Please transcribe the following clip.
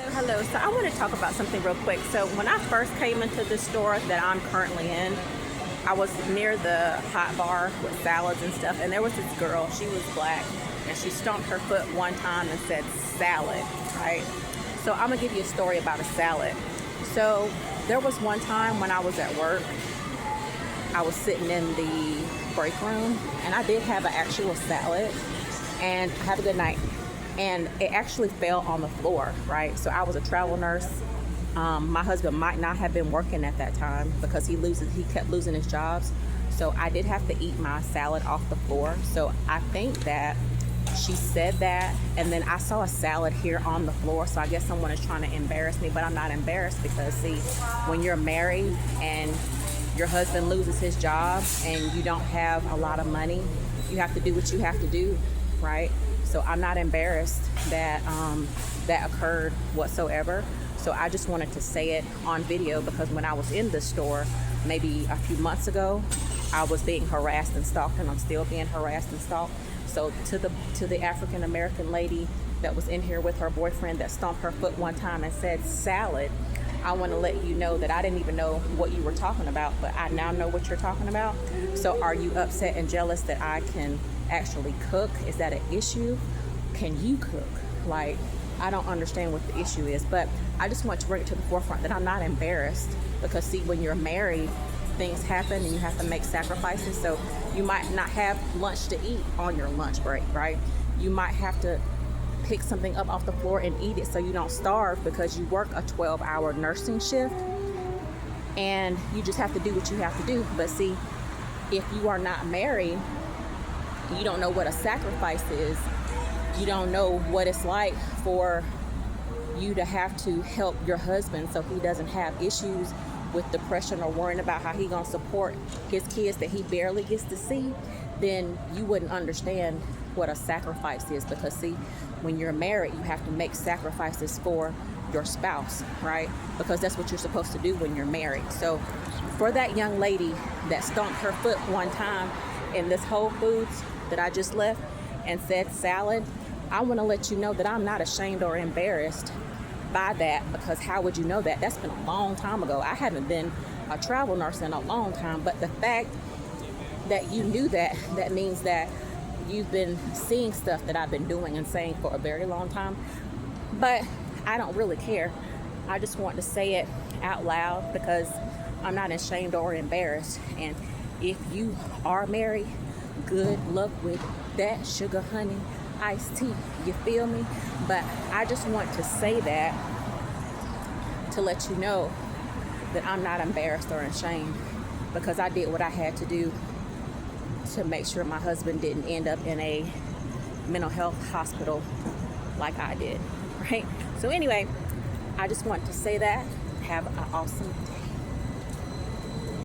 Hello, so I want to talk about something real quick. So when I first came into the store that I'm currently in, I was near the hot bar with salads and stuff, and there was this girl, she was black, and she stomped her foot one time and said salad, right? So I'm gonna give you a story about a salad. So there was one time when I was at work, I was sitting in the break room, and I did have an actual salad, and have a good night. And it actually fell on the floor, right? So I was a travel nurse. My husband might not have been working at that time because he kept losing his jobs. So I did have to eat my salad off the floor. So I think that she said that, and then I saw a salad here on the floor. So I guess someone is trying to embarrass me, but I'm not embarrassed because see, when you're married and your husband loses his job and you don't have a lot of money, you have to do what you have to do, right? So I'm not embarrassed that that occurred whatsoever. So I just wanted to say it on video because when I was in the store maybe a few months ago, I was being harassed and stalked, and I'm still being harassed and stalked. So to the African American lady that was in here with her boyfriend that stomped her foot one time and said salad, I want to let you know that I didn't even know what you were talking about, but I now know what you're talking about. So are you upset and jealous that I can actually cook? Is that an issue? Can you cook? Like, I don't understand what the issue is, but I just want to bring it to the forefront that I'm not embarrassed because see, when you're married, things happen and you have to make sacrifices. So you might not have lunch to eat on your lunch break, right? You might have to pick something up off the floor and eat it so you don't starve because you work a 12-hour nursing shift and you just have to do what you have to do. But see, if you are not married, you don't know what a sacrifice is. You don't know what it's like for you to have to help your husband so he doesn't have issues with depression or worrying about how he gonna support his kids that he barely gets to see. Then you wouldn't understand what a sacrifice is because see, when you're married, you have to make sacrifices for your spouse, right? Because that's what you're supposed to do when you're married. So for that young lady that stomped her foot one time in this Whole Foods that I just left and said salad, I want to let you know that I'm not ashamed or embarrassed by that because how would you know that? That's been a long time ago. I haven't been a travel nurse in a long time, but the fact that you knew that, that means that you've been seeing stuff that I've been doing and saying for a very long time. But I don't really care. I just want to say it out loud because I'm not ashamed or embarrassed. And if you are married, good luck with that sugar honey iced tea, you feel me? But I just want to say that to let you know that I'm not embarrassed or ashamed because I did what I had to do to make sure my husband didn't end up in a mental health hospital like I did, right? So anyway, I just want to say that. Have an awesome day.